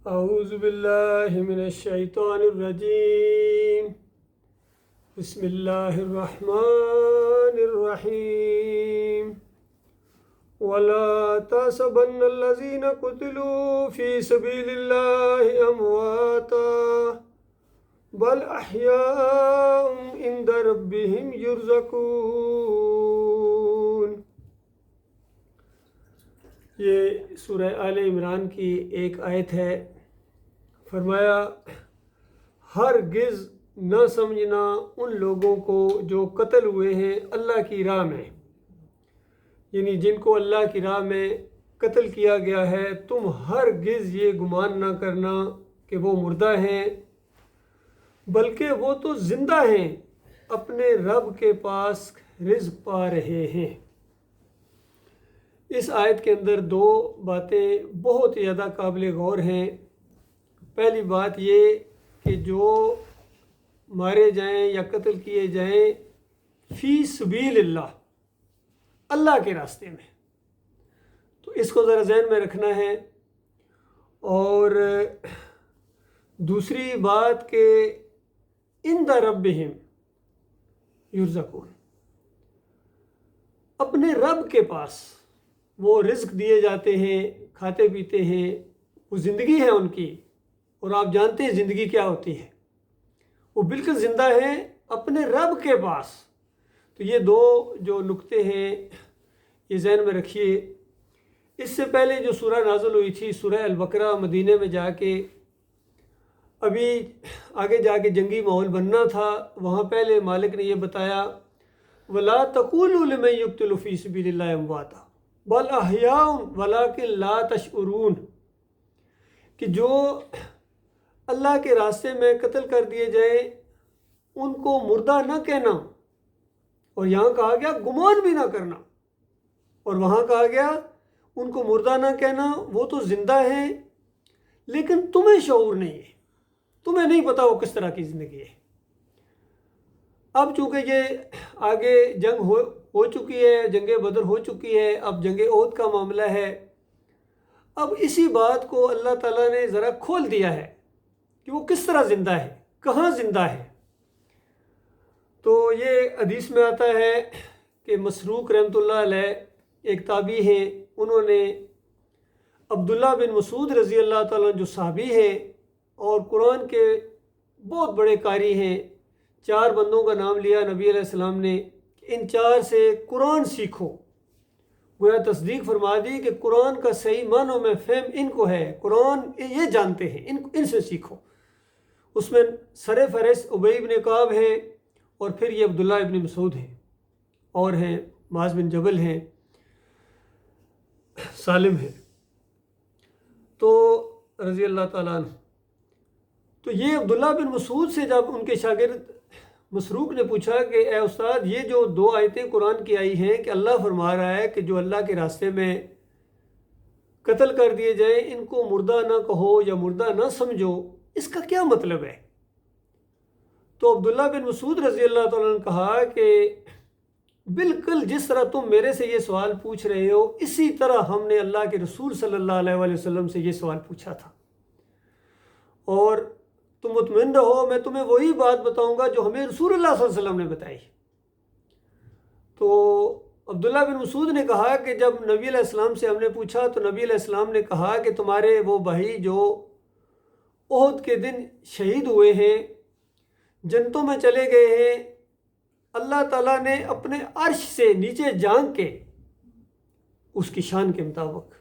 اعوذ باللہ من الشیطان الرجیم بسم اللہ الرحمن الرحیم ولا تحسبن الذین قتلوا فی سبیل اللہ امواتا بل احیاء عند ربہم یرزقون۔ یہ سورہ آل عمران کی ایک آیت ہے۔ فرمایا ہرگز نہ سمجھنا ان لوگوں کو جو قتل ہوئے ہیں اللہ کی راہ میں، یعنی جن کو اللہ کی راہ میں قتل کیا گیا ہے، تم ہرگز یہ گمان نہ کرنا کہ وہ مردہ ہیں، بلکہ وہ تو زندہ ہیں، اپنے رب کے پاس رزق پا رہے ہیں۔ اس آیت کے اندر دو باتیں بہت زیادہ قابل غور ہیں۔ پہلی بات یہ کہ جو مارے جائیں یا قتل کیے جائیں فی سبیل اللہ، اللہ کے راستے میں، تو اس کو ذرا ذہن میں رکھنا ہے۔ اور دوسری بات کہ عند ربہم یرزقون، اپنے رب کے پاس وہ رزق دیے جاتے ہیں، کھاتے پیتے ہیں، وہ زندگی ہے ان کی، اور آپ جانتے ہیں زندگی کیا ہوتی ہے، وہ بالکل زندہ ہیں اپنے رب کے پاس۔ تو یہ دو جو نکتے ہیں یہ ذہن میں رکھیے۔ اس سے پہلے جو سورہ نازل ہوئی تھی سورہ البقرہ، مدینے میں جا کے، ابھی آگے جا کے جنگی ماحول بننا تھا، وہاں پہلے مالک نے یہ بتایا وَلَا تَقُولُوا لِمَن يُقْتَلُ فِي سَبِيلِ اللَّهِ أَمْوَاتًا بَلْ أَحْيَاءٌ وَلَٰكِن لَا تَشْعُرُونَ، کہ جو اللہ کے راستے میں قتل کر دیے جائیں ان کو مردہ نہ کہنا، اور یہاں کہا گیا گمان بھی نہ کرنا، اور وہاں کہا گیا ان کو مردہ نہ کہنا، وہ تو زندہ ہیں لیکن تمہیں شعور نہیں ہے، تمہیں نہیں پتا وہ کس طرح کی زندگی ہے۔ اب چونکہ یہ آگے جنگ ہو چکی ہے، جنگ بدر ہو چکی ہے، اب جنگ احد کا معاملہ ہے۔ اب اسی بات کو اللہ تعالیٰ نے ذرا کھول دیا ہے کہ وہ کس طرح زندہ ہے، کہاں زندہ ہے۔ تو یہ حدیث میں آتا ہے کہ مسروق رحمۃ اللہ علیہ ایک تابعی ہیں، انہوں نے عبداللہ بن مسعود رضی اللہ تعالیٰ جو صحابی ہیں اور قرآن کے بہت بڑے قاری ہیں، 4 بندوں کا نام لیا نبی علیہ السلام نے، ان 4 سے قرآن سیکھو۔ گویا تصدیق فرما دی کہ قرآن کا صحیح معنوں میں فہم ان کو ہے، قرآن یہ جانتے ہیں، ان سے سیکھو۔ اس میں سر فہرست ابی بن کعب ہیں، اور پھر یہ عبداللہ ابن مسعود ہیں، اور ہیں معاذ بن جبل ہیں، سالم ہیں، تو رضی اللہ تعالیٰ عنہ۔ تو یہ عبداللہ بن مسعود سے جب ان کے شاگرد مسروق نے پوچھا کہ اے استاد، یہ جو 2 آیتیں قرآن کی آئی ہیں کہ اللہ فرما رہا ہے کہ جو اللہ کے راستے میں قتل کر دیے جائیں ان کو مردہ نہ کہو یا مردہ نہ سمجھو، اس کا کیا مطلب ہے؟ تو عبداللہ بن مسعود رضی اللہ تعالیٰ نے کہا کہ بالکل جس طرح تم میرے سے یہ سوال پوچھ رہے ہو، اسی طرح ہم نے اللہ کے رسول صلی اللہ علیہ وآلہ وسلم سے یہ سوال پوچھا تھا، اور تم مطمئن رہو، میں تمہیں وہی بات بتاؤں گا جو ہمیں رسول اللہ صلی اللہ علیہ وسلم نے بتائی۔ تو عبداللہ بن مسعود نے کہا کہ جب نبی علیہ السلام سے ہم نے پوچھا تو نبی علیہ السلام نے کہا کہ تمہارے وہ بھائی جو احد کے دن شہید ہوئے ہیں، جنتوں میں چلے گئے ہیں، اللہ تعالیٰ نے اپنے عرش سے نیچے جھانک کے اس کی شان کے مطابق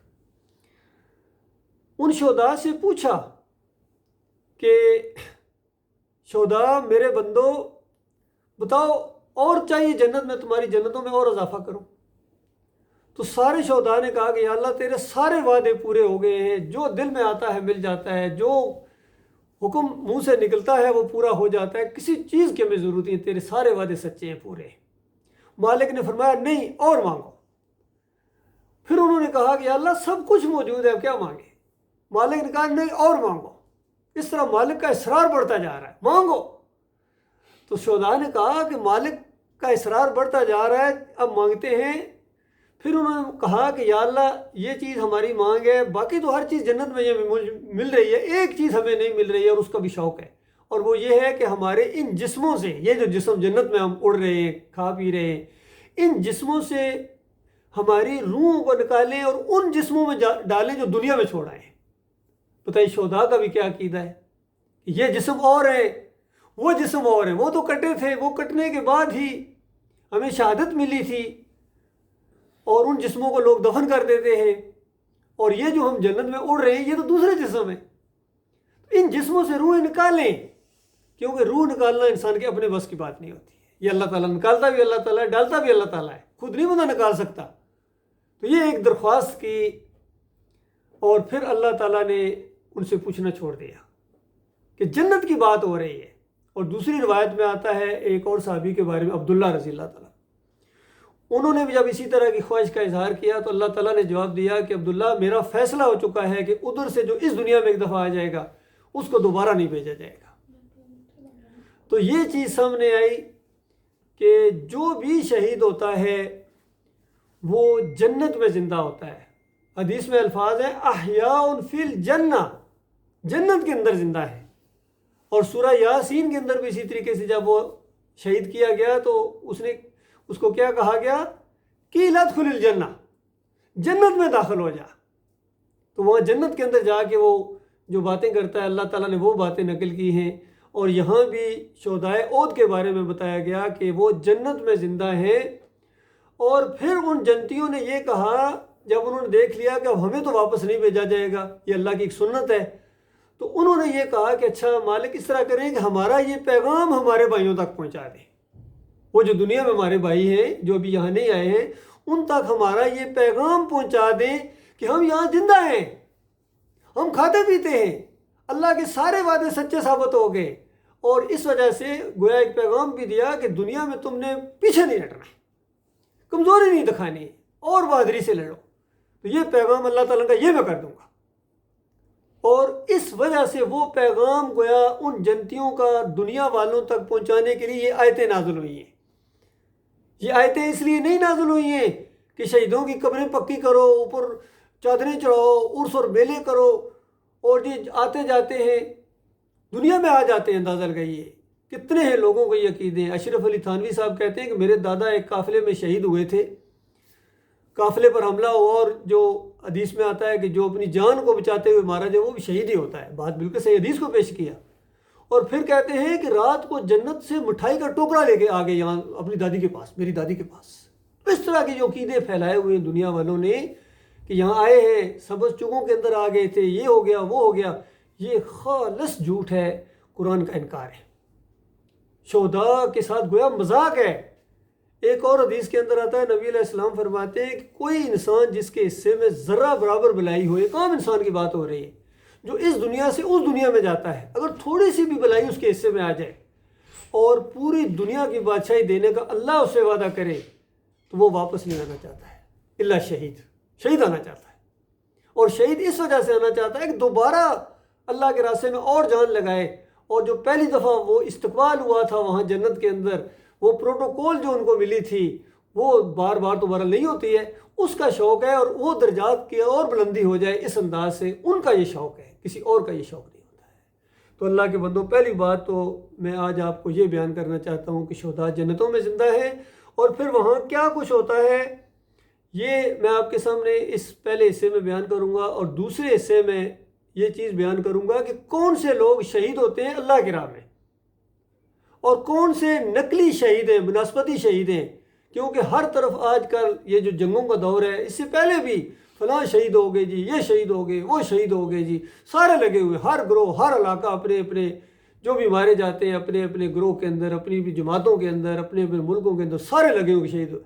ان شہداء سے پوچھا کہ شہداء میرے بندو بتاؤ اور چاہیے جنت میں، تمہاری جنتوں میں اور اضافہ کروں؟ تو سارے شہداء نے کہا کہ یا اللہ تیرے سارے وعدے پورے ہو گئے ہیں، جو دل میں آتا ہے مل جاتا ہے، جو حکم منہ سے نکلتا ہے وہ پورا ہو جاتا ہے، کسی چیز کی ہمیں ضرورت نہیں، تیرے سارے وعدے سچے ہیں، پورے ہیں۔ مالک نے فرمایا نہیں، اور مانگو۔ پھر انہوں نے کہا کہ یا اللہ سب کچھ موجود ہے، اب کیا مانگے؟ مالک نے کہا نہیں، اور مانگو۔ اس طرح مالک کا اصرار بڑھتا جا رہا ہے، مانگو۔ تو شہداء نے کہا کہ مالک کا اصرار بڑھتا جا رہا ہے، اب مانگتے ہیں۔ پھر انہوں نے کہا کہ یا اللہ یہ چیز ہماری مانگ ہے، باقی تو ہر چیز جنت میں یہ مل رہی ہے، ایک چیز ہمیں نہیں مل رہی ہے اور اس کا بھی شوق ہے، اور وہ یہ ہے کہ ہمارے ان جسموں سے، یہ جو جسم جنت میں ہم اڑ رہے ہیں، کھا پی رہے ہیں، ان جسموں سے ہماری روحوں کو نکالیں اور ان جسموں میں ڈالیں جو دنیا میں چھوڑ آئے ہیں۔ بتائیے شہداء کا بھی کیا عقیدہ ہے، یہ جسم اور ہے، وہ جسم اور ہے، وہ تو کٹے تھے، وہ کٹنے کے بعد ہی ہمیں شہادت ملی تھی، اور ان جسموں کو لوگ دفن کر دیتے ہیں، اور یہ جو ہم جنت میں اڑ رہے ہیں یہ تو دوسرے جسم ہیں۔ ان جسموں سے روح نکالیں، کیونکہ روح نکالنا انسان کے اپنے بس کی بات نہیں ہوتی ہے، یہ اللہ تعالیٰ نکالتا بھی اللہ تعالیٰ ہے، ڈالتا بھی اللہ تعالیٰ ہے، خود نہیں بندہ نکال سکتا۔ تو یہ ایک درخواست کی، اور پھر اللہ تعالیٰ نے ان سے پوچھنا چھوڑ دیا کہ جنت کی بات ہو رہی ہے۔ اور دوسری روایت میں آتا ہے ایک اور صحابی کے بارے میں، عبداللہ رضی اللہ تعالیٰ، انہوں نے بھی جب اسی طرح کی خواہش کا اظہار کیا تو اللہ تعالیٰ نے جواب دیا کہ عبداللہ میرا فیصلہ ہو چکا ہے کہ ادھر سے جو اس دنیا میں ایک دفعہ آ جائے گا اس کو دوبارہ نہیں بھیجا جائے گا۔ تو یہ چیز سامنے آئی کہ جو بھی شہید ہوتا ہے وہ جنت میں زندہ ہوتا ہے۔ حدیث میں الفاظ ہیں احیاء فی الجنہ، جنت کے اندر زندہ ہے۔ اور سورہ یاسین کے اندر بھی اسی طریقے سے جب وہ شہید کیا گیا تو اس کو کیا کہا گیا کہ ادخل الجنہ، جنت میں داخل ہو جا۔ تو وہاں جنت کے اندر جا کے وہ جو باتیں کرتا ہے اللہ تعالیٰ نے وہ باتیں نقل کی ہیں۔ اور یہاں بھی شہدائے احد کے بارے میں بتایا گیا کہ وہ جنت میں زندہ ہیں۔ اور پھر ان جنتیوں نے یہ کہا جب انہوں نے دیکھ لیا کہ اب ہمیں تو واپس نہیں بھیجا جائے گا، یہ اللہ کی ایک سنت ہے، تو انہوں نے یہ کہا کہ اچھا مالک اس طرح کریں کہ ہمارا یہ پیغام ہمارے بھائیوں تک پہنچا دیں، وہ جو دنیا میں ہمارے بھائی ہیں جو ابھی یہاں نہیں آئے ہیں ان تک ہمارا یہ پیغام پہنچا دیں کہ ہم یہاں زندہ ہیں، ہم کھاتے پیتے ہیں، اللہ کے سارے وعدے سچے ثابت ہو گئے۔ اور اس وجہ سے گویا ایک پیغام بھی دیا کہ دنیا میں تم نے پیچھے نہیں ہٹنا، کمزوری نہیں دکھانی اور بہادری سے لڑو۔ تو یہ پیغام اللہ تعالیٰ کا یہ میں کر دوں گا۔ اور اس وجہ سے وہ پیغام گویا ان جنتیوں کا دنیا والوں تک پہنچانے کے لیے یہ آیتیں نازل ہوئی ہیں۔ یہ آیتیں اس لیے نہیں نازل ہوئی ہیں کہ شہیدوں کی قبریں پکی کرو، اوپر چادریں چڑھاؤ، عرس اور میلے کرو، اور یہ آتے جاتے ہیں دنیا میں آ جاتے ہیں۔ اندازہ لگائیے کتنے ہیں لوگوں کو یہ عقیدے ہیں۔ اشرف علی تھانوی صاحب کہتے ہیں کہ میرے دادا ایک قافلے میں شہید ہوئے تھے، قافلے پر حملہ ہوا، اور جو حدیث میں آتا ہے کہ جو اپنی جان کو بچاتے ہوئے مارا جائے وہ بھی شہید ہی ہوتا ہے۔ بات بالکل صحیح حدیث کو پیش کیا۔ اور پھر کہتے ہیں کہ رات کو جنت سے مٹھائی کا ٹوکرا لے کے آ گئے یہاں اپنی دادی کے پاس، میری دادی کے پاس۔ تو اس طرح کے جو عقیدے پھیلائے ہوئے ہیں دنیا والوں نے کہ یہاں آئے ہیں سبز چگوں کے اندر آ گئے تھے، یہ ہو گیا وہ ہو گیا، یہ خالص جھوٹ ہے، قرآن کا انکار ہے، شہداء کے ساتھ گویا مذاق ہے۔ ایک اور حدیث کے اندر آتا ہے نبی علیہ السلام فرماتے ہیں کہ کوئی انسان جس کے حصے میں ذرہ برابر بلائی ہو، ایک عام انسان کی بات ہو رہی ہے جو اس دنیا سے اس دنیا میں جاتا ہے، اگر تھوڑی سی بھی بلائی اس کے حصے میں آ جائے اور پوری دنیا کی بادشاہی دینے کا اللہ اسے وعدہ کرے تو وہ واپس نہیں آنا چاہتا ہے، الا شہید آنا چاہتا ہے۔ اور شہید اس وجہ سے آنا چاہتا ہے کہ دوبارہ اللہ کے راستے میں اور جان لگائے، اور جو پہلی دفعہ وہ استقبال ہوا تھا وہاں جنت کے اندر، وہ پروٹوکول جو ان کو ملی تھی وہ بار بار دوبارہ نہیں ہوتی ہے، اس کا شوق ہے، اور وہ درجات کی اور بلندی ہو جائے اس انداز سے، ان کا یہ شوق ہے، کسی اور کا یہ شوق نہیں ہوتا ہے۔ تو اللہ کے بندوں، پہلی بات تو میں آج آپ کو یہ بیان کرنا چاہتا ہوں کہ شہداء جنتوں میں زندہ ہیں، اور پھر وہاں کیا کچھ ہوتا ہے یہ میں آپ کے سامنے اس پہلے حصے میں بیان کروں گا، اور دوسرے حصے میں یہ چیز بیان کروں گا کہ کون سے لوگ شہید ہوتے ہیں اللہ کی راہ میں، اور کون سے نقلی شہید ہیں، بنسبتی شہید ہیں، کیونکہ ہر طرف آج کل یہ جو جنگوں کا دور ہے، اس سے پہلے بھی فلاں شہید ہو گئے جی، یہ شہید ہو گئے، وہ شہید ہو گئے جی، سارے لگے ہوئے، ہر گروہ ہر علاقہ اپنے اپنے جو بھی مارے جاتے ہیں اپنے اپنے گروہ کے اندر، اپنی بھی جماعتوں کے اندر، اپنے اپنے ملکوں کے اندر سارے لگے ہوئے شہید ہوئے۔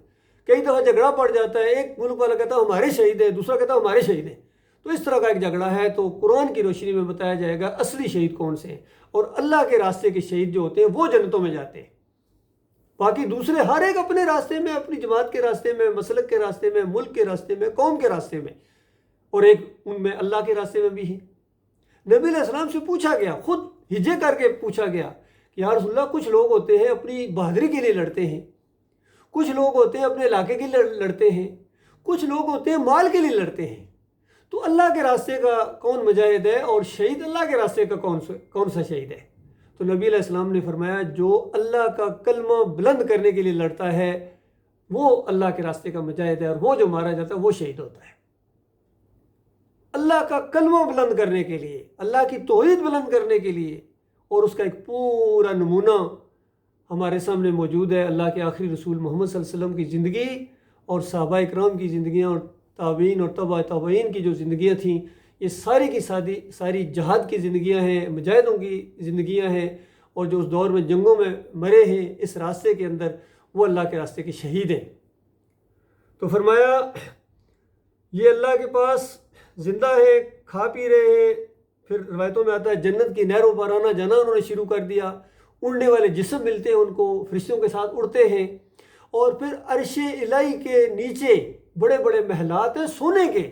کئی دفعہ جھگڑا پڑ جاتا ہے، ایک ملک والا کہتا ہے ہمارے شہید ہیں، دوسرا کہتا ہے ہمارے شہید ہیں، تو اس طرح کا ایک جھگڑا ہے۔ تو قرآن کی روشنی میں بتایا جائے گا اصلی شہید کون سے ہیں، اور اللہ کے راستے کے شہید جو ہوتے ہیں وہ جنتوں میں جاتے ہیں۔ باقی دوسرے ہر ایک اپنے راستے میں، اپنی جماعت کے راستے میں، مسلک کے راستے میں، ملک کے راستے میں، قوم کے راستے میں، اور ایک ان میں اللہ کے راستے میں بھی ہے۔ نبی علیہ السلام سے پوچھا گیا، خود ہجے کر کے پوچھا گیا کہ یا رسول اللہ کچھ لوگ ہوتے ہیں اپنی بہادری کے لیے لڑتے ہیں، کچھ لوگ ہوتے ہیں اپنے علاقے کے لیے لڑتے ہیں، کچھ لوگ ہوتے ہیں مال کے لیے لڑتے ہیں، تو اللہ کے راستے کا کون مجاہد ہے اور شہید اللہ کے راستے کا کون سا شہید ہے؟ تو نبی علیہ السلام نے فرمایا جو اللہ کا کلمہ بلند کرنے کے لیے لڑتا ہے وہ اللہ کے راستے کا مجاہد ہے، اور وہ جو مارا جاتا ہے وہ شہید ہوتا ہے۔ اللہ کا کلمہ بلند کرنے کے لیے، اللہ کی توحید بلند کرنے کے لیے، اور اس کا ایک پورا نمونہ ہمارے سامنے موجود ہے۔ اللہ کے آخری رسول محمد صلی اللہ علیہ وسلم کی زندگی اور صحابہ اکرام کی زندگیاں اور تابعین اور تبع تابعین کی جو زندگیاں تھیں، یہ ساری کی ساری جہاد کی زندگیاں ہیں، مجاہدوں کی زندگیاں ہیں، اور جو اس دور میں جنگوں میں مرے ہیں اس راستے کے اندر، وہ اللہ کے راستے کے شہید ہیں۔ تو فرمایا یہ اللہ کے پاس زندہ ہے، کھا پی رہے ہیں، پھر روایتوں میں آتا ہے جنت کی نہروں پر آنا جانا انہوں نے شروع کر دیا، اڑنے والے جسم ملتے ہیں ان کو، فرشتوں کے ساتھ اڑتے ہیں، اور پھر عرش الہی کے نیچے بڑے بڑے محلات ہیں سونے کے،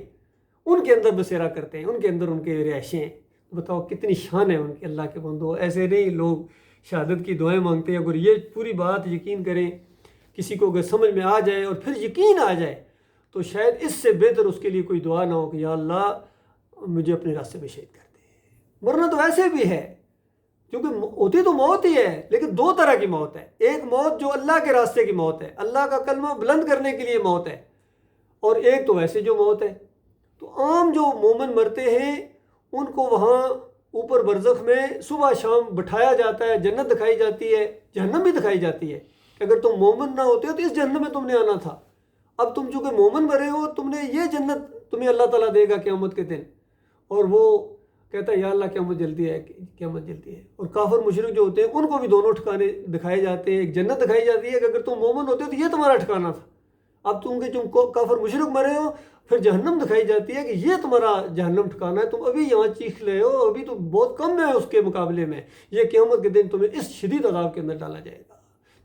ان کے اندر بسیرا کرتے ہیں، ان کے اندر ان کے رہائشیں ہیں۔ بتاؤ کتنی شان ہے ان کی، اللہ کے بندو۔ ایسے نہیں لوگ شہادت کی دعائیں مانگتے ہیں۔ اگر یہ پوری بات یقین کریں، کسی کو اگر سمجھ میں آ جائے اور پھر یقین آ جائے، تو شاید اس سے بہتر اس کے لیے کوئی دعا نہ ہو کہ یا اللہ مجھے اپنے راستے میں شہید کر دے۔ ورنہ تو ایسے بھی ہے، کیونکہ ہوتی تو موت ہی ہے، لیکن دو طرح کی موت ہے۔ ایک موت جو اللہ کے راستے کی موت ہے، اللہ کا کلمہ بلند کرنے کے لیے موت ہے، اور ایک تو ویسے جو موت ہے۔ تو عام جو مومن مرتے ہیں ان کو وہاں اوپر برزخ میں صبح شام بٹھایا جاتا ہے، جنت دکھائی جاتی ہے، جہنم بھی دکھائی جاتی ہے کہ اگر تم مومن نہ ہوتے تو اس جہنم میں تم نے آنا تھا، اب تم چونکہ مومن مرے ہو تم نے یہ جنت تمہیں اللہ تعالیٰ دے گا قیامت کے دن۔ اور وہ کہتا ہے یا اللہ قیامت جلدی ہے، قیامت جلدی ہے۔ اور کافر مشرک جو ہوتے ہیں ان کو بھی دونوں ٹھکانے دکھائے جاتے ہیں، ایک جنت دکھائی جاتی ہے کہ اگر تم مومن ہوتے تو یہ تمہارا ٹھکانہ تھا، اب تم کافر مشرک مرے ہو، پھر جہنم دکھائی جاتی ہے کہ یہ تمہارا جہنم ٹھکانہ ہے، تم ابھی یہاں چیخ رہے ہو، ابھی تو بہت کم ہے اس کے مقابلے میں، یہ قیامت کے دن تمہیں اس شدید عذاب کے اندر ڈالا جائے گا۔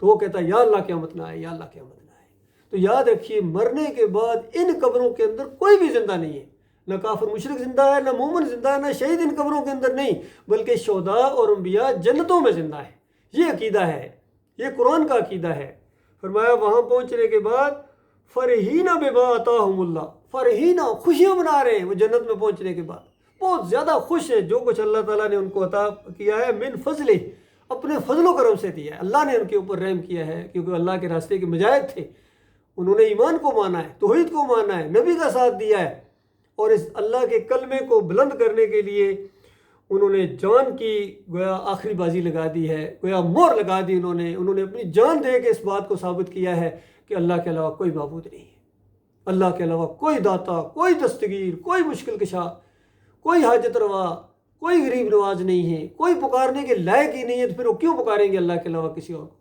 تو وہ کہتا ہے یا اللہ قیامت نہ آئے، یا اللہ قیامت نہ آئے۔ تو یاد رکھیے مرنے کے بعد ان قبروں کے اندر کوئی بھی زندہ نہیں ہے، نہ کافر مشرک زندہ ہے، نہ مومن زندہ ہے، نہ شہید ان قبروں کے اندر نہیں، بلکہ شہداء اور انبیاء جنتوں میں زندہ ہے۔ یہ عقیدہ ہے، یہ قرآن کا عقیدہ ہے۔ فرمایا وہاں پہنچنے کے بعد فرحین بما آتاہم اللہ، فرحین خوشیاں منا رہے ہیں وہ جنت میں پہنچنے کے بعد، بہت زیادہ خوش ہیں جو کچھ اللہ تعالیٰ نے ان کو عطا کیا ہے، من فضل، اپنے فضل و کرم سے دیا ہے، اللہ نے ان کے اوپر رحم کیا ہے، کیونکہ اللہ کے راستے کے مجاہد تھے، انہوں نے ایمان کو مانا ہے، توحید کو مانا ہے، نبی کا ساتھ دیا ہے، اور اس اللہ کے کلمے کو بلند کرنے کے لیے انہوں نے جان کی گویا آخری بازی لگا دی ہے، گویا مہر لگا دی، انہوں نے اپنی جان دے کے اس بات کو ثابت کیا ہے کہ اللہ کے علاوہ کوئی معبود نہیں ہے، اللہ کے علاوہ کوئی داتا، کوئی دستگیر، کوئی مشکل کشا، کوئی حاجت روا، کوئی غریب نواز نہیں ہے، کوئی پکارنے کے لائق ہی نہیں ہے، تو پھر وہ کیوں پکاریں گے اللہ کے علاوہ کسی اور کو؟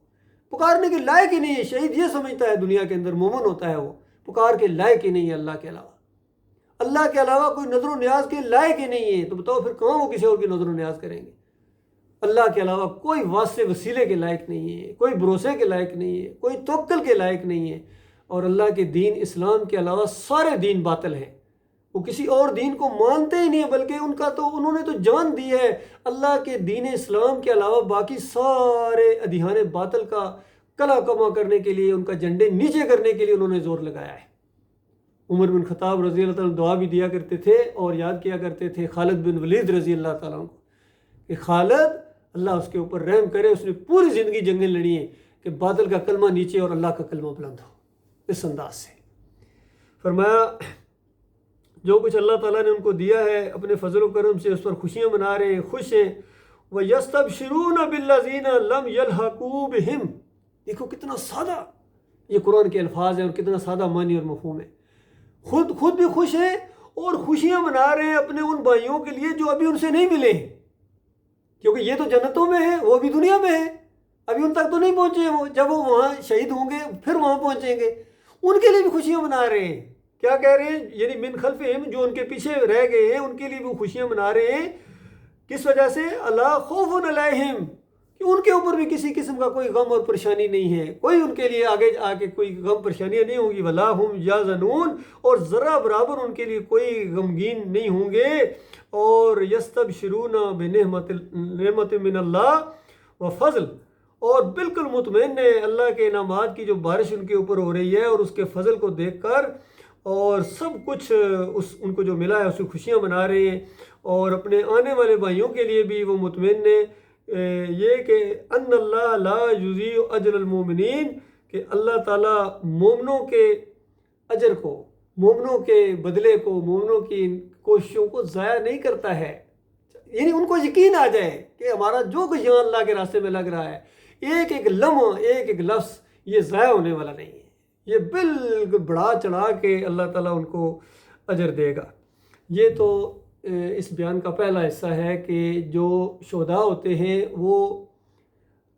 پکارنے کے لائق ہی نہیں ہے۔ شہید یہ سمجھتا ہے دنیا کے اندر، مومن ہوتا ہے وہ پکار کے لائق ہی نہیں ہے اللہ کے علاوہ، اللہ کے علاوہ کوئی نظر و نیاز کے لائق ہی نہیں ہے، تو بتاؤ پھر کہاں وہ کسی اور کی نظر و نیاز کریں گے؟ اللہ کے علاوہ کوئی واسطے وسیلے کے لائق نہیں ہے، کوئی بھروسے کے لائق نہیں ہے، کوئی توکل کے لائق نہیں ہے، اور اللہ کے دین اسلام کے علاوہ سارے دین باطل ہیں، وہ کسی اور دین کو مانتے ہی نہیں ہیں، بلکہ انہوں نے تو جان دی ہے اللہ کے دین اسلام کے علاوہ باقی سارے ادھیان باطل کا کلا کما کرنے کے لیے، ان کا جھنڈے نیچے کرنے کے لیے انہوں نے زور لگایا ہے۔ عمر بن خطاب رضی اللہ تعالیٰ دعا بھی دیا کرتے تھے اور یاد کیا کرتے تھے خالد بن ولید رضی اللہ تعالیٰ کو کہ خالد اللہ اس کے اوپر رحم کرے، اس نے پوری زندگی جنگیں لڑی ہیں کہ باطل کا کلمہ نیچے اور اللہ کا کلمہ بلند ہو، اس انداز سے۔ فرمایا جو کچھ اللہ تعالیٰ نے ان کو دیا ہے اپنے فضل و کرم سے اس پر خوشیاں منا رہے ہیں، خوش ہیں۔ وَيَسْتَبْشِرُونَ بِالَّذِينَ لَمْ يَلْحَقُوا بِهِمْ، دیکھو کتنا سادہ یہ قرآن کے الفاظ ہیں اور کتنا سادہ معنی اور مفہوم ہے۔ خود بھی خوش ہیں اور خوشیاں منا رہے ہیں اپنے ان بھائیوں کے لیے جو ابھی ان سے نہیں ملے ہیں، کیونکہ یہ تو جنتوں میں ہیں، وہ بھی دنیا میں ہیں، ابھی ان تک تو نہیں پہنچے، وہ جب وہ وہاں شہید ہوں گے پھر وہاں پہنچیں گے، ان کے لیے بھی خوشیاں منا رہے ہیں۔ کیا کہہ رہے ہیں؟ یعنی من خلفہم، جو ان کے پیچھے رہ گئے ہیں ان کے لیے بھی خوشیاں منا رہے ہیں۔ کس وجہ سے؟ الا خوف علیہم، کہ ان کے اوپر بھی کسی قسم کا کوئی غم اور پریشانی نہیں ہے، کوئی ان کے لیے آگے آ کے کوئی غم پریشانیاں نہیں ہوں گی۔ ولا ہم یحزنون، اور ذرا برابر ان کے لیے کوئی غمگین نہیں ہوں گے۔ اور یستبشرون بنعمت من اللہ و فضل، اور بالکل مطمئن ہے اللہ کے انعامات کی جو بارش ان کے اوپر ہو رہی ہے اور اس کے فضل کو دیکھ کر، اور سب کچھ ان کو جو ملا ہے اس کی خوشیاں منا رہے ہیں، اور اپنے آنے والے بھائیوں کے لیے بھی وہ مطمئن ہیں یہ کہ ان اللہ لا یضیع اجر المومنین، کہ اللہ تعالیٰ مومنوں کے اجر کو، مومنوں کے بدلے کو، مومنوں کی کوششوں کو ضائع نہیں کرتا ہے۔ یعنی ان کو یقین آ جائے کہ ہمارا جو کچھ یہاں اللہ کے راستے میں لگ رہا ہے، ایک ایک لمحہ، ایک ایک لفظ یہ ضائع ہونے والا نہیں ہے، یہ بالکل بڑھا چڑھا کے اللہ تعالیٰ ان کو اجر دے گا۔ یہ تو اس بیان کا پہلا حصہ ہے کہ جو شہداء ہوتے ہیں وہ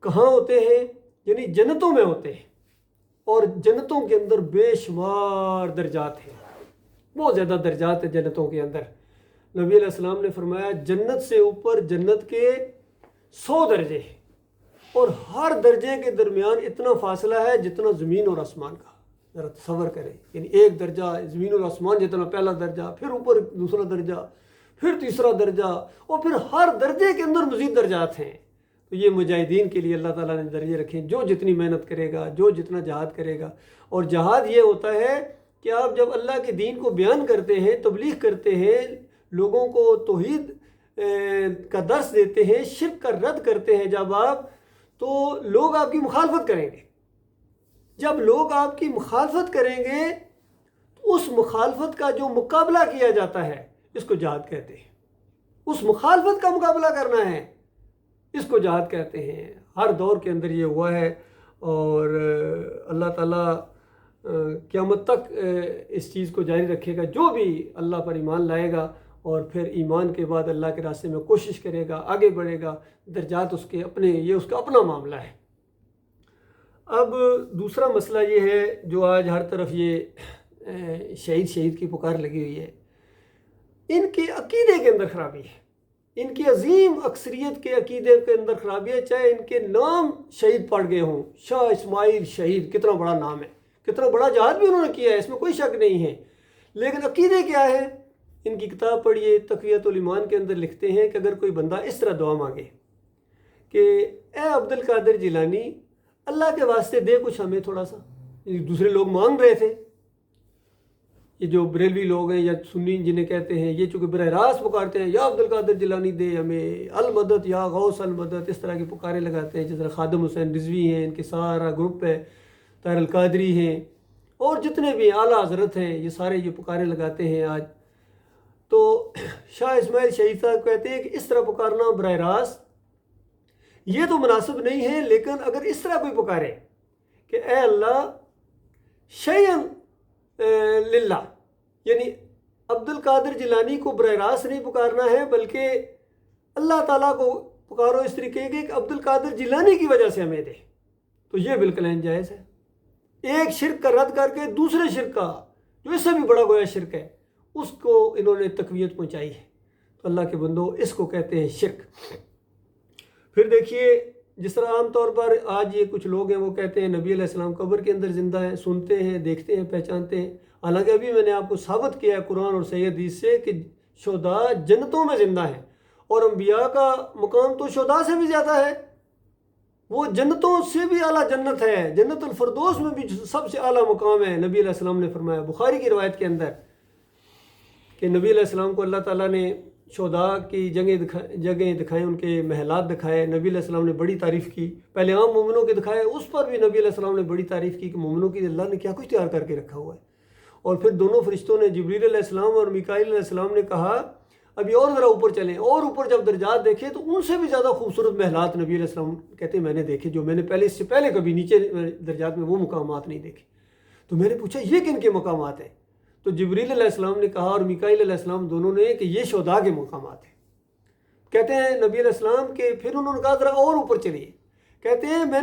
کہاں ہوتے ہیں، یعنی جنتوں میں ہوتے ہیں، اور جنتوں کے اندر بے شمار درجات ہیں، بہت زیادہ درجات ہیں جنتوں کے اندر۔ نبی علیہ السلام نے فرمایا جنت سے اوپر جنت کے 100 درجے ہیں، اور ہر درجے کے درمیان اتنا فاصلہ ہے جتنا زمین اور آسمان کا۔ ذرا تصور کریں، یعنی ایک درجہ زمین اور آسمان جتنا پہلا درجہ، پھر اوپر دوسرا درجہ، پھر تیسرا درجہ، اور پھر ہر درجے کے اندر مزید درجات ہیں۔ تو یہ مجاہدین کے لیے اللہ تعالیٰ نے درجے رکھے، جو جتنی محنت کرے گا، جو جتنا جہاد کرے گا۔ اور جہاد یہ ہوتا ہے کہ آپ جب اللہ کے دین کو بیان کرتے ہیں، تبلیغ کرتے ہیں، لوگوں کو توحید کا درس دیتے ہیں، شرک کا رد کرتے ہیں جب آپ، تو لوگ آپ کی مخالفت کریں گے۔ جب لوگ آپ کی مخالفت کریں گے تو اس مخالفت کا جو مقابلہ کیا جاتا ہے اس کو جہاد کہتے ہیں۔ اس مخالفت کا مقابلہ کرنا ہے، اس کو جہاد کہتے ہیں۔ ہر دور کے اندر یہ ہوا ہے، اور اللہ تعالیٰ قیامت تک اس چیز کو جاری رکھے گا۔ جو بھی اللہ پر ایمان لائے گا اور پھر ایمان کے بعد اللہ کے راستے میں کوشش کرے گا، آگے بڑھے گا، درجات اس کے اپنے، یہ اس کا اپنا معاملہ ہے۔ اب دوسرا مسئلہ یہ ہے جو آج ہر طرف یہ شہید کی پکار لگی ہوئی ہے، ان کے عقیدے کے اندر خرابی ہے، ان کی عظیم اکثریت کے عقیدے کے اندر خرابی ہے۔ چاہے ان کے نام شہید پڑ گئے ہوں، شاہ اسماعیل شہید، کتنا بڑا نام ہے، کتنا بڑا جہاد بھی انہوں نے کیا ہے، اس میں کوئی شک نہیں ہے، لیکن عقیدے کیا ہے؟ ان کی کتاب پڑھیے، تقویۃ الایمان کے اندر لکھتے ہیں کہ اگر کوئی بندہ اس طرح دعا مانگے کہ اے عبد القادر جیلانی اللہ کے واسطے دے کچھ ہمیں تھوڑا سا، دوسرے لوگ مانگ رہے تھے، یہ جو بریلوی لوگ ہیں یا سنی جنہیں کہتے ہیں، یہ چونکہ براہ راست پکارتے ہیں یا عبد القادر جیلانی دے ہمیں، المدد یا غوث المدد، اس طرح کی پکارے لگاتے ہیں۔ جس طرح خادم حسین رضوی ہیں، ان کے سارا گروپ ہے، طاہر القادری ہیں، اور جتنے بھی اعلیٰ حضرت ہیں، یہ سارے یہ پکارے لگاتے ہیں آج۔ تو شاہ اسماعیل شہید صاحب کہتے ہیں کہ اس طرح پکارنا براہ راست یہ تو مناسب نہیں ہے، لیکن اگر اس طرح کوئی پکارے کہ اے اللہ شیئن للہ، یعنی عبد القادر جیلانی کو براہ راست نہیں پکارنا ہے بلکہ اللہ تعالیٰ کو پکارو اس طریقے کے کہ عبد القادر جیلانی کی وجہ سے ہمیں دے، تو یہ بالکل جائز ہے۔ ایک شرک کا رد کر کے دوسرے شرک کا، جو اس سے بھی بڑا گویا شرک ہے، اس کو انہوں نے تقویت پہنچائی ہے۔ تو اللہ کے بندو، اس کو کہتے ہیں شرک۔ پھر دیکھیے، جس طرح عام طور پر آج یہ کچھ لوگ ہیں وہ کہتے ہیں نبی علیہ السلام قبر کے اندر زندہ ہیں، سنتے ہیں، دیکھتے ہیں، پہچانتے ہیں، حالانکہ ابھی میں نے آپ کو ثابت کیا ہے قرآن اور صحیح حدیث سے کہ شہداء جنتوں میں زندہ ہیں، اور انبیاء کا مقام تو شہداء سے بھی زیادہ ہے، وہ جنتوں سے بھی اعلیٰ جنت ہے، جنت الفردوس میں بھی سب سے اعلیٰ مقام ہے۔ نبی علیہ السلام نے فرمایا بخاری کی روایت کے اندر کہ نبی علیہ السلام کو اللہ تعالیٰ نے شہداء کی جگہیں دکھائیں، ان کے محلات دکھائے، نبی علیہ السلام نے بڑی تعریف کی۔ پہلے عام مومنوں کے دکھائے، اس پر بھی نبی علیہ السلام نے بڑی تعریف کی کہ مومنوں کی اللہ نے کیا کچھ تیار کر کے رکھا ہوا ہے۔ اور پھر دونوں فرشتوں نے، جبریل علیہ السلام اور میکائیل علیہ السلام نے کہا ابھی اور ذرا اوپر چلیں، اور اوپر جب درجات دیکھے تو ان سے بھی زیادہ خوبصورت محلات نبی علیہ السلام کہتے ہیں میں نے دیکھے، جو میں نے اس سے پہلے کبھی نیچے درجات میں وہ مقامات نہیں دیکھے۔ تو میں نے پوچھا یہ کن کے مقامات ہیں؟ تو جبریل علیہ السلام نے کہا اور میکائیل علیہ السلام دونوں نے کہ یہ شہداء کے مقامات ہیں۔ کہتے ہیں نبی علیہ السلام کے پھر انہوں نے کہا ذرا اور اوپر چلیے، کہتے ہیں میں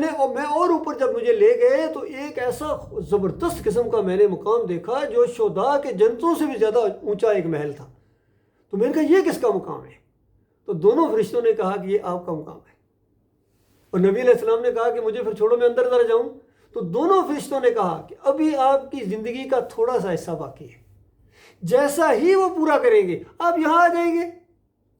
اور اوپر جب مجھے لے گئے تو ایک ایسا زبردست قسم کا میں نے مقام دیکھا جو شہداء کے جنتوں سے بھی زیادہ اونچا ایک محل تھا۔ تو میں نے کہا یہ کس کا مقام ہے؟ تو دونوں فرشتوں نے کہا کہ یہ آپ کا مقام ہے۔ اور نبی علیہ السلام نے کہا کہ مجھے پھر چھوڑو میں اندر ذرا جاؤں۔ تو دونوں فرشتوں نے کہا کہ ابھی آپ کی زندگی کا تھوڑا سا حصہ باقی ہے، جیسا ہی وہ پورا کریں گے آپ یہاں آ جائیں گے۔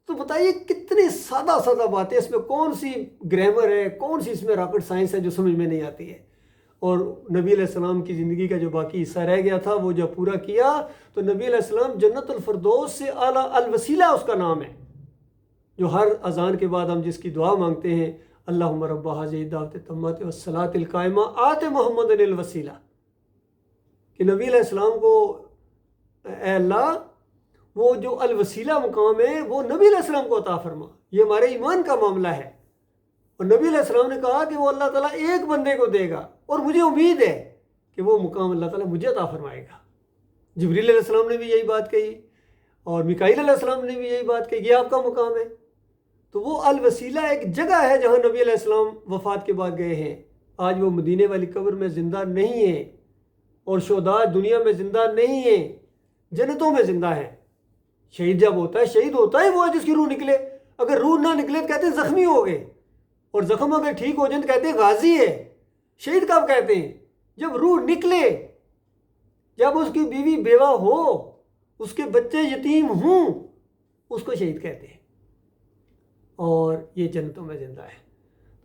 تو بتائیے کتنی سادہ باتیں، اس میں کون سی گرامر ہے، کون سی اس میں راکٹ سائنس ہے جو سمجھ میں نہیں آتی ہے۔ اور نبی علیہ السلام کی زندگی کا جو باقی حصہ رہ گیا تھا وہ جب پورا کیا تو نبی علیہ السلام جنت الفردوس سے اعلیٰ الوسیلہ اس کا نام ہے، جو ہر اذان کے بعد ہم جس کی دعا مانگتے ہیں، اللہم رب ھذہ الدعوۃ التامۃ والصلاۃ القائمہ آت محمد الوسیلہ، کہ نبی علیہ السلام کو اے اللہ وہ جو الوسیلہ مقام ہے وہ نبی علیہ السلام کو عطا فرما، یہ ہمارے ایمان کا معاملہ ہے۔ اور نبی علیہ السلام نے کہا کہ وہ اللہ تعالیٰ ایک بندے کو دے گا اور مجھے امید ہے کہ وہ مقام اللہ تعالیٰ مجھے عطا فرمائے گا۔ جبریل علیہ السلام نے بھی یہی بات کہی اور میکائیل علیہ السلام نے بھی یہی بات کہی، یہ آپ کا مقام ہے۔ تو وہ الوسیلہ ایک جگہ ہے جہاں نبی علیہ السلام وفات کے بعد گئے ہیں۔ آج وہ مدینے والی قبر میں زندہ نہیں ہیں اور شہداء دنیا میں زندہ نہیں ہیں، جنتوں میں زندہ ہیں۔ شہید جب ہوتا ہے، شہید ہوتا ہے وہ ہے جس کی روح نکلے، اگر روح نہ نکلے تو کہتے ہیں زخمی ہو گئے، اور زخم اگر ٹھیک ہو جائے تو کہتے ہیں غازی ہے۔ شہید کب کہتے ہیں؟ جب روح نکلے، جب اس کی بیوی بیوہ ہو، اس کے بچے یتیم ہوں، اس کو شہید کہتے ہیں، اور یہ جنتوں میں زندہ ہے۔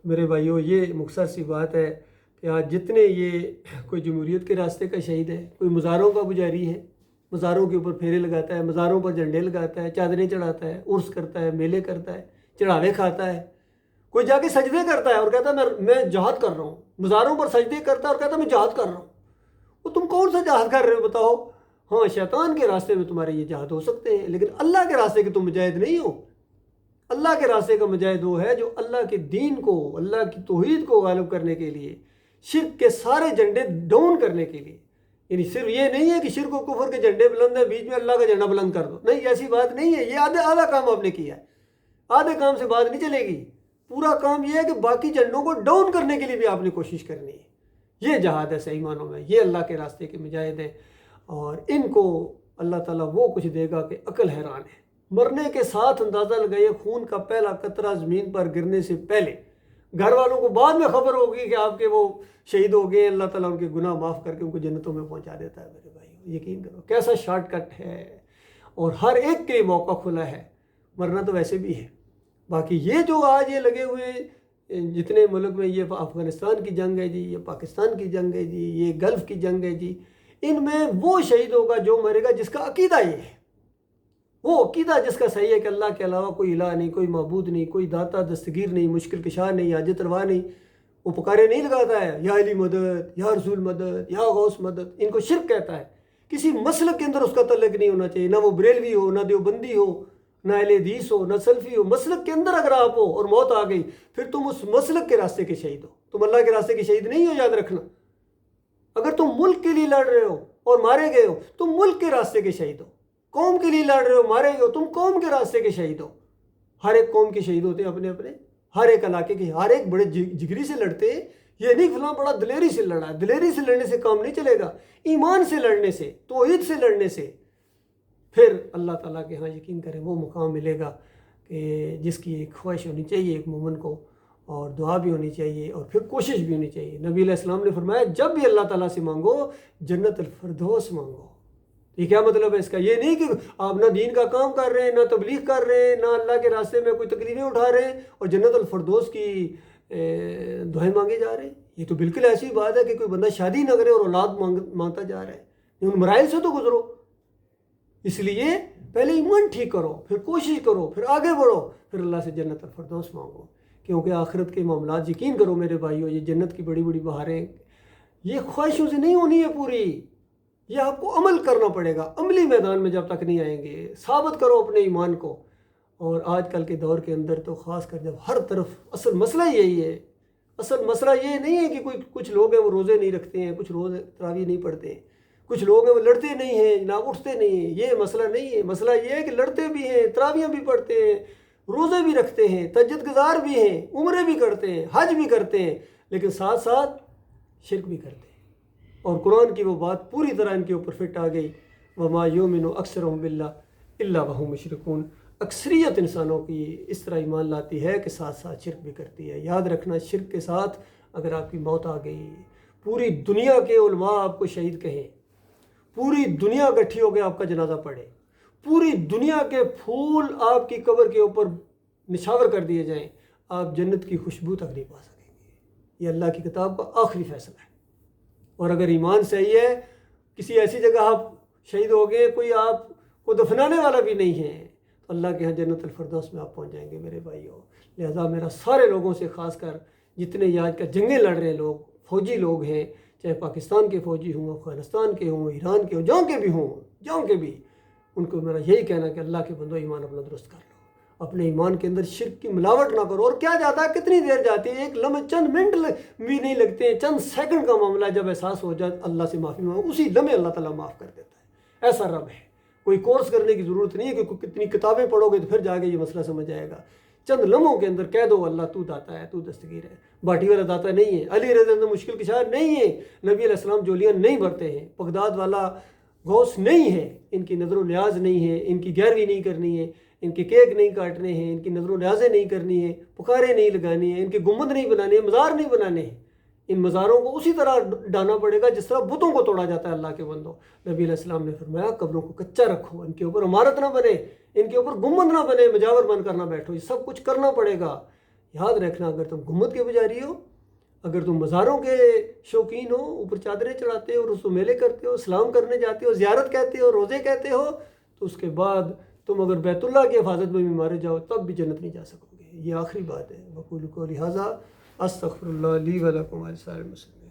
میرے بھائیوں، یہ مختصر سی بات ہے کہ آج جتنے یہ کوئی جمہوریت کے راستے کا شہید ہے، کوئی مزاروں کا پجاری ہے، مزاروں کے اوپر پھیرے لگاتا ہے، مزاروں پر جھنڈے لگاتا ہے، چادریں چڑھاتا ہے، عرس کرتا ہے، میلے کرتا ہے، چڑھاوے کھاتا ہے، کوئی جا کے سجدے کرتا ہے اور کہتا ہے میں جہاد کر رہا ہوں، مزاروں پر سجدے کرتا ہے اور کہتا ہے میں جہاد کر رہا ہوں۔ وہ تم کون سا جہاد کر رہے ہو بتاؤ؟ ہاں، شیطان کے راستے میں تمہارے یہ جہاد ہو سکتے ہیں، لیکن اللہ کے راستے کے تم مجاہد نہیں ہو۔ اللہ کے راستے کا مجاہد وہ ہے جو اللہ کے دین کو، اللہ کی توحید کو غالب کرنے کے لیے، شرک کے سارے جھنڈے ڈاؤن کرنے کے لیے، یعنی صرف یہ نہیں ہے کہ شرک و کفر کے جھنڈے بلند ہیں، بیچ میں اللہ کا جھنڈا بلند کر دو، نہیں، ایسی بات نہیں ہے۔ یہ آدھا کام آپ نے کیا ہے، آدھے کام سے بات نہیں چلے گی۔ پورا کام یہ ہے کہ باقی جھنڈوں کو ڈاؤن کرنے کے لیے بھی آپ نے کوشش کرنی ہے۔ یہ جہاد ہے صحیح معنوں میں، یہ اللہ کے راستے کے مجاہد ہیں، اور ان کو اللہ تعالیٰ وہ کچھ دے گا کہ عقل حیران ہے۔ مرنے کے ساتھ اندازہ لگائیے، خون کا پہلا قطرہ زمین پر گرنے سے پہلے گھر والوں کو بعد میں خبر ہوگی کہ آپ کے وہ شہید ہو گئے، اللہ تعالیٰ ان کے گناہ معاف کر کے ان کو جنتوں میں پہنچا دیتا ہے۔ میرے بھائی یقین کرو، کیسا شارٹ کٹ ہے، اور ہر ایک کے موقع کھلا ہے۔ مرنا تو ویسے بھی ہے۔ باقی یہ جو آج یہ لگے ہوئے جتنے ملک میں، یہ افغانستان کی جنگ ہے جی، یہ پاکستان کی جنگ ہے جی، یہ گلف کی جنگ ہے جی، ان میں وہ شہید ہوگا جو مرے گا جس کا عقیدہ یہ ہے، وہ عقیدہ جس کا صحیح ہے کہ اللہ کے علاوہ کوئی الہ نہیں، کوئی معبود نہیں، کوئی داتا دستگیر نہیں، مشکل کشا نہیں، حاجت روا نہیں۔ وہ پکارے نہیں لگاتا ہے یا علی مدد، یا رسول مدد، یا غوث مدد، ان کو شرک کہتا ہے۔ کسی مسلک کے اندر اس کا تعلق نہیں ہونا چاہیے، نہ وہ بریلوی ہو، نہ دیوبندی ہو، نہ اہل حدیث ہو، نہ سلفی ہو۔ مسلک کے اندر اگر آپ ہو اور موت آ گئی، پھر تم اس مسلک کے راستے کے شہید ہو، تم اللہ کے راستے کے شہید نہیں ہو، یاد رکھنا۔ اگر تم ملک کے لیے لڑ رہے ہو اور مارے گئے ہو، تم ملک کے راستے کے شہید ہو۔ قوم کے لیے لڑ رہے ہو، مارے گئے ہو، تم قوم کے راستے کے شہید ہو۔ ہر ایک قوم کے شہید ہوتے ہیں اپنے اپنے، ہر ایک علاقے کے، ہر ایک بڑے جگری سے لڑتے ہیں۔ یہ نہیں فلاں بڑا دلیری سے لڑا ہے، دلیری سے لڑنے سے کام نہیں چلے گا، ایمان سے لڑنے سے، توحید سے لڑنے سے، پھر اللہ تعالیٰ کے ہاں یقین کریں وہ مقام ملے گا کہ جس کی ایک خواہش ہونی چاہیے ایک مومن کو، اور دعا بھی ہونی چاہیے، اور پھر کوشش بھی ہونی چاہیے۔ نبی علیہ السلام نے فرمایا جب بھی اللہ تعالیٰ سے مانگو جنت الفردوس مانگو۔ یہ کیا مطلب ہے اس کا؟ یہ نہیں کہ آپ نہ دین کا کام کر رہے ہیں، نہ تبلیغ کر رہے ہیں، نہ اللہ کے راستے میں کوئی تکلیفیں اٹھا رہے ہیں اور جنت الفردوس کی دعائیں مانگے جا رہے ہیں۔ یہ تو بالکل ایسی بات ہے کہ کوئی بندہ شادی نہ کرے اور اولاد مانگتا جا رہا ہے۔ ان مراحل سے تو گزرو۔ اس لیے پہلے ایمان ٹھیک کرو، پھر کوشش کرو، پھر آگے بڑھو، پھر اللہ سے جنت الفردوس مانگو، کیونکہ آخرت کے معاملات یقین کرو میرے بھائیو، یہ جنت کی بڑی بڑی بہاریں یہ خواہشوں سے نہیں ہونی ہے پوری، یہ آپ کو عمل کرنا پڑے گا۔ عملی میدان میں جب تک نہیں آئیں گے، ثابت کرو اپنے ایمان کو۔ اور آج کل کے دور کے اندر تو خاص کر جب ہر طرف اصل مسئلہ یہی ہے، اصل مسئلہ یہ نہیں ہے کہ کچھ لوگ ہیں وہ روزے نہیں رکھتے ہیں، کچھ روز تراویح نہیں پڑھتے ہیں، کچھ لوگ ہیں وہ لڑتے نہیں ہیں، نہ اٹھتے نہیں ہیں۔ یہ مسئلہ نہیں ہے، مسئلہ یہ ہے کہ لڑتے بھی ہیں، تراویح بھی پڑھتے ہیں، روزے بھی رکھتے ہیں، تہجد گزار بھی ہیں، عمرے بھی کرتے ہیں، حج بھی کرتے ہیں، لیکن ساتھ ساتھ شرک بھی کرتے ہیں۔ اور قرآن کی وہ بات پوری طرح ان کے اوپر فٹ آ گئی، وَمَا يُؤْمِنُ أَكْثَرُهُم بِاللَّهِ إِلَّا وَهُم مُشْرِكُونَ۔ اکثریت انسانوں کی اس طرح ایمان لاتی ہے کہ ساتھ ساتھ شرک بھی کرتی ہے۔ یاد رکھنا، شرک کے ساتھ اگر آپ کی موت آ گئی، پوری دنیا کے علماء آپ کو شہید کہیں، پوری دنیا اکٹھی ہو کے آپ کا جنازہ پڑھے، پوری دنیا کے پھول آپ کی قبر کے اوپر نشاور کر دیے جائیں، آپ جنت کی خوشبو تک نہیں پا سکیں گے۔ یہ اللہ کی کتاب کا آخری فیصلہ ہے۔ اور اگر ایمان صحیح ہے، کسی ایسی جگہ آپ شہید ہو گئے، کوئی آپ کو دفنانے والا بھی نہیں ہے، تو اللہ کے ہاں جنت الفردوس میں آپ پہنچ جائیں گے میرے بھائیوں۔ لہذا میرا سارے لوگوں سے، خاص کر جتنے یہ آج کا جنگیں لڑ رہے لوگ، فوجی لوگ ہیں، چاہے پاکستان کے فوجی ہوں، افغانستان کے ہوں، ایران کے ہوں، جہاں کے بھی ہوں، جہاں کے بھی، ان کو میرا یہی کہنا ہے کہ اللہ کے بندو ایمان اپنا درست کر لو، اپنے ایمان کے اندر شرک کی ملاوٹ نہ کرو۔ اور کیا جاتا ہے، کتنی دیر جاتی ہے، ایک لمحے، چند منٹ بھی نہیں لگتے ہیں، چند سیکنڈ کا معاملہ ہے، جب احساس ہو جائے اللہ سے معافی مانگو، اسی لمحے اللہ تعالیٰ معاف کر دیتا ہے۔ ایسا رب ہے، کوئی کورس کرنے کی ضرورت نہیں ہے کہ کتنی کتابیں پڑھو گے تو پھر جا کے یہ مسئلہ سمجھ آئے گا۔ چند لمحوں کے اندر کہہ دو اللہ تو داتا ہے، تو دستگیر ہے۔ باٹی والا داتا نہیں ہے، علی رضی اللہ عنہ مشکل کشا نہیں ہے، نبی علیہ السلام جولیاں نہیں بھرتے ہیں، بغداد والا غوث نہیں ہے، ان کی نظر و نیاز نہیں ہے، ان کی گیروی نہیں کرنی ہے، ان کے کیک نہیں کاٹنے ہیں، ان کی نظر و نیازیں نہیں کرنی ہے، پکاریں نہیں لگانی ہیں، ان کے گنبد نہیں بنانے ہیں، مزار نہیں بنانے ہیں۔ ان مزاروں کو اسی طرح ڈانا پڑے گا جس طرح بتوں کو توڑا جاتا ہے اللہ کے بندوں۔ نبی علیہ السلام نے فرمایا قبروں کو کچا رکھو، ان کے اوپر عمارت نہ بنے، ان کے اوپر گنبد نہ بنے، مجاور بن کر نہ بیٹھو، یہ سب کچھ کرنا پڑے گا۔ یاد رکھنا، اگر تم گنبد کے پجاری ہو، اگر تم مزاروں کے شوقین ہو، اوپر چادریں چڑھاتے ہو، رسو میلے کرتے ہو، سلام کرنے جاتے ہو، زیارت کہتے ہو، روزے کہتے ہو، تو اس کے بعد تم اگر بیت اللہ کی حفاظت میں بھی مارے جاؤ تب بھی جنت نہیں جا سکو گے۔ یہ آخری بات ہے۔ وقولوا قولی ھذا استغفر اللہ لی ولکم ولسائر المسلمین۔